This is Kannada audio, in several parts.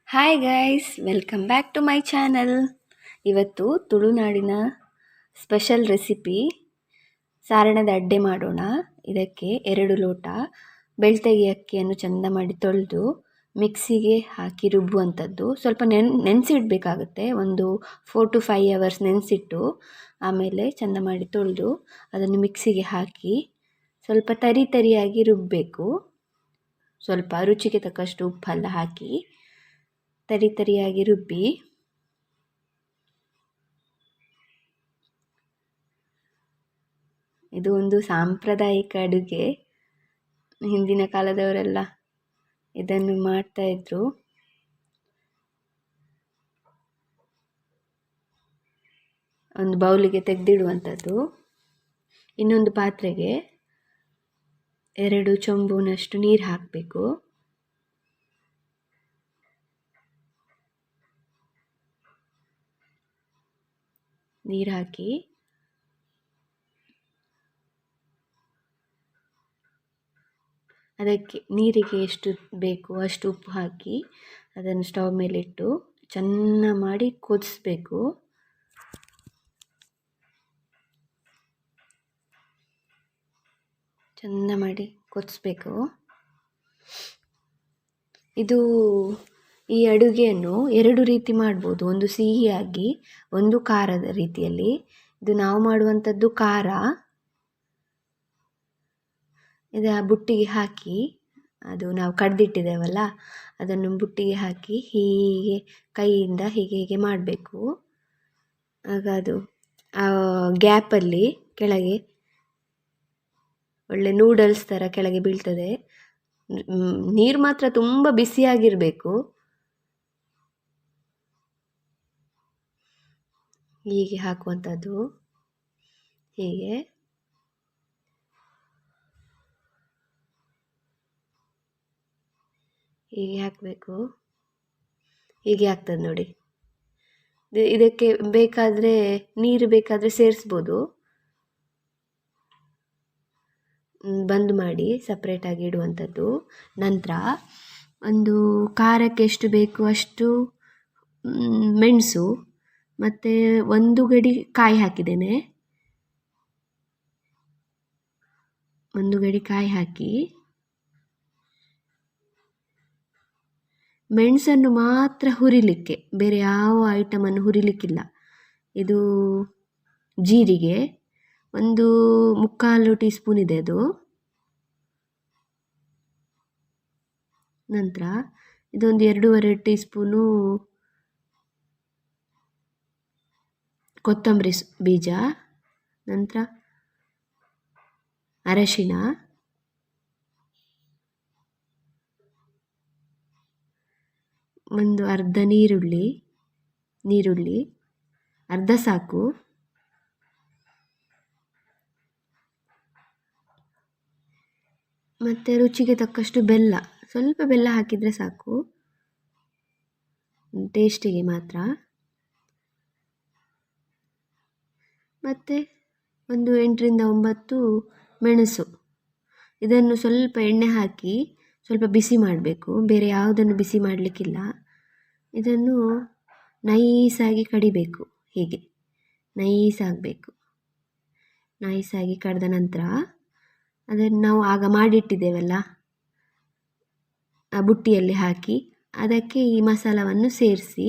Hi guys, welcome back to my channel. ಇವತ್ತು ತುಳುನಾಡಿನ ಸ್ಪೆಷಲ್ ರೆಸಿಪಿ ಸಾರಣದ ಅಡ್ಡೆ ಮಾಡೋಣ. ಇದಕ್ಕೆ 2 ಲೋಟ ಬೆಳ್ತಗಿ ಅಕ್ಕಿಯನ್ನು ಚೆಂದ ಮಾಡಿ ತೊಳೆದು ಮಿಕ್ಸಿಗೆ ಹಾಕಿ ರುಬ್ಬುವಂಥದ್ದು. ಸ್ವಲ್ಪ ನೆನೆಸಿಡಬೇಕಾಗುತ್ತೆ. ಒಂದು 4 to 5 hours ನೆನೆಸಿಟ್ಟು ಆಮೇಲೆ ಚೆಂದ ಮಾಡಿ ತೊಳೆದು ಅದನ್ನು ಮಿಕ್ಸಿಗೆ ಹಾಕಿ ಸ್ವಲ್ಪ ತರಿಯಾಗಿ ರುಬ್ಬಬೇಕು. ಸ್ವಲ್ಪ ರುಚಿಗೆ ತಕ್ಕಷ್ಟು ಉಪ್ಪೆಲ್ಲ ಹಾಕಿ ತರಿಯಾಗಿ ರುಬ್ಬಿ ಇದು ಒಂದು ಸಾಂಪ್ರದಾಯಿಕ ಅಡುಗೆ. ಹಿಂದಿನ ಕಾಲದವರೆಲ್ಲ ಇದನ್ನು ಮಾಡ್ತಾ ಇದ್ರು. ಒಂದು ಬೌಲಿಗೆ ತೆಗೆದಿಡುವಂಥದ್ದು. ಇನ್ನೊಂದು ಪಾತ್ರೆಗೆ 2 ಚೊಂಬುನಷ್ಟು ನೀರು ಹಾಕಬೇಕು. ನೀರು ಹಾಕಿ ಅದಕ್ಕೆ ನೀರಿಗೆ ಎಷ್ಟು ಬೇಕು ಅಷ್ಟು ಉಪ್ಪು ಹಾಕಿ ಅದನ್ನು ಸ್ಟವ್ ಮೇಲಿಟ್ಟು ಚೆಂದ ಮಾಡಿ ಕುದಿಸ್ಬೇಕು. ಚೆಂದ ಮಾಡಿ ಕುದಿಸ್ಬೇಕು. ಈ ಅಡುಗೆಯನ್ನು 2 ರೀತಿ ಮಾಡ್ಬೋದು. ಒಂದು ಸಿಹಿಯಾಗಿ, ಒಂದು ಖಾರದ ರೀತಿಯಲ್ಲಿ. ಇದು ನಾವು ಮಾಡುವಂಥದ್ದು ಖಾರ. ಇದು ಆ ಬುಟ್ಟಿಗೆ ಹಾಕಿ, ಅದು ನಾವು ಕಡ್ದಿಟ್ಟಿದ್ದೇವಲ್ಲ ಅದನ್ನು ಬುಟ್ಟಿಗೆ ಹಾಕಿ ಹೀಗೆ ಕೈಯಿಂದ ಹೀಗೆ ಮಾಡಬೇಕು. ಆಗ ಅದು ಆ ಗ್ಯಾಪಲ್ಲಿ ಕೆಳಗೆ ಒಳ್ಳೆ ನೂಡಲ್ಸ್ ಥರ ಕೆಳಗೆ ಬೀಳ್ತದೆ. ನೀರು ಮಾತ್ರ ತುಂಬ ಬಿಸಿಯಾಗಿರಬೇಕು. ಹೀಗೆ ಹಾಕುವಂಥದ್ದು. ಹೀಗೆ ಹಾಕಬೇಕು. ಹೀಗೆ ಆಗ್ತದೆ ನೋಡಿ. ಇದಕ್ಕೆ ಬೇಕಾದರೆ ನೀರು ಬೇಕಾದರೆ ಸೇರಿಸ್ಬೋದು. ಬಂದ್ ಮಾಡಿ ಸಪ್ರೇಟಾಗಿ ಇಡುವಂಥದ್ದು. ನಂತರ ಒಂದು ಖಾರಕ್ಕೆ ಎಷ್ಟು ಬೇಕು ಅಷ್ಟು ಮೆಣಸು ಮತ್ತು 1 ಗಡಿ ಕಾಯಿ ಹಾಕಿದ್ದೇನೆ. 1 ಗಡಿ ಕಾಯಿ ಹಾಕಿ ಮೆಣಸನ್ನು ಮಾತ್ರ ಹುರಿಲಿಕ್ಕೆ, ಬೇರೆ ಯಾವ ಐಟಮನ್ನು ಹುರಿಲಿಕ್ಕಿಲ್ಲ. ಇದು ಜೀರಿಗೆ 1/4 ಟೀ ಸ್ಪೂನ್ ಇದೆ ಅದು. ನಂತರ ಇದೊಂದು 2.5 ಟೀ ಸ್ಪೂನು ಕೊತ್ತಂಬರಿ ಬೀಜ. ನಂತರ ಅರಶಿನ, ಒಂದು ಅರ್ಧ ನೀರುಳ್ಳಿ ಅರ್ಧ ಸಾಕು. ಮತ್ತು ರುಚಿಗೆ ತಕ್ಕಷ್ಟು ಬೆಲ್ಲ, ಸ್ವಲ್ಪ ಬೆಲ್ಲ ಹಾಕಿದರೆ ಸಾಕು, ಟೇಸ್ಟಿಗೆ ಮಾತ್ರ. ಮತ್ತು ಒಂದು 8ರಿಂದ 9 ಮೆಣಸು. ಇದನ್ನು ಸ್ವಲ್ಪ ಎಣ್ಣೆ ಹಾಕಿ ಸ್ವಲ್ಪ ಬಿಸಿ ಮಾಡಬೇಕು. ಬೇರೆ ಯಾವುದನ್ನು ಬಿಸಿ ಮಾಡಲಿಕ್ಕಿಲ್ಲ. ಇದನ್ನು ನೈಸಾಗಿ ಕಡಿಬೇಕು. ಹೀಗೆ ನೈಸಾಗಬೇಕು. ನೈಸಾಗಿ ಕಡಿದ ನಂತರ ಅದನ್ನು ನಾವು ಆಗ ಮಾಡಿಟ್ಟಿದ್ದೇವಲ್ಲ ಆ ಬುಟ್ಟಿಯಲ್ಲಿ ಹಾಕಿ ಅದಕ್ಕೆ ಈ ಮಸಾಲವನ್ನು ಸೇರಿಸಿ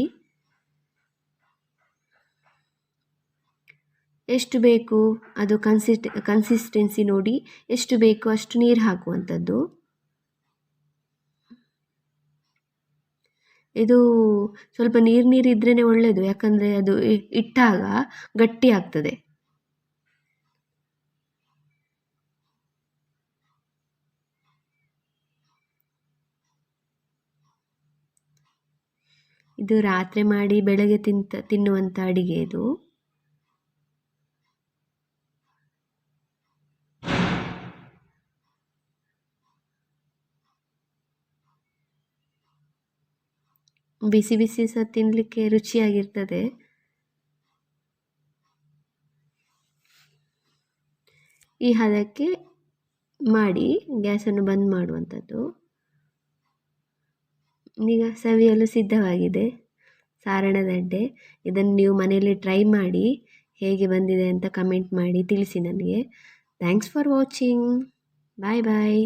ಎಷ್ಟು ಬೇಕು ಅದು ಕನ್ಸಿಸ್ಟೆನ್ಸಿ ನೋಡಿ ಎಷ್ಟು ಬೇಕು ಅಷ್ಟು ನೀರು ಹಾಕುವಂಥದ್ದು. ಇದು ಸ್ವಲ್ಪ ನೀರಿದ್ರೇ ಒಳ್ಳೆಯದು, ಯಾಕಂದರೆ ಅದು ಇಟ್ಟಾಗ ಗಟ್ಟಿ ಆಗ್ತದೆ. ಇದು ರಾತ್ರಿ ಮಾಡಿ ಬೆಳಗ್ಗೆ ತಿನ್ನುವಂಥ ಅಡಿಗೆ ಇದು. ಬಿಸಿ ಬಿಸಿ ಸಹ ತಿನ್ನಲಿಕ್ಕೆ ರುಚಿಯಾಗಿರ್ತದೆ. ಈ ಹದಕ್ಕೆ ಮಾಡಿ ಗ್ಯಾಸನ್ನು ಬಂದ್ ಮಾಡುವಂಥದ್ದು. ಈಗ ಸವಿಯಲು ಸಿದ್ಧವಾಗಿದೆ ಸಾರಣದ ಅಡ್ಡೆ. ಇದನ್ನು ನೀವು ಮನೆಯಲ್ಲಿ ಟ್ರೈ ಮಾಡಿ ಹೇಗೆ ಬಂದಿದೆ ಅಂತ ಕಮೆಂಟ್ ಮಾಡಿ ತಿಳಿಸಿ ನನಗೆ. Thanks for watching. Bye bye.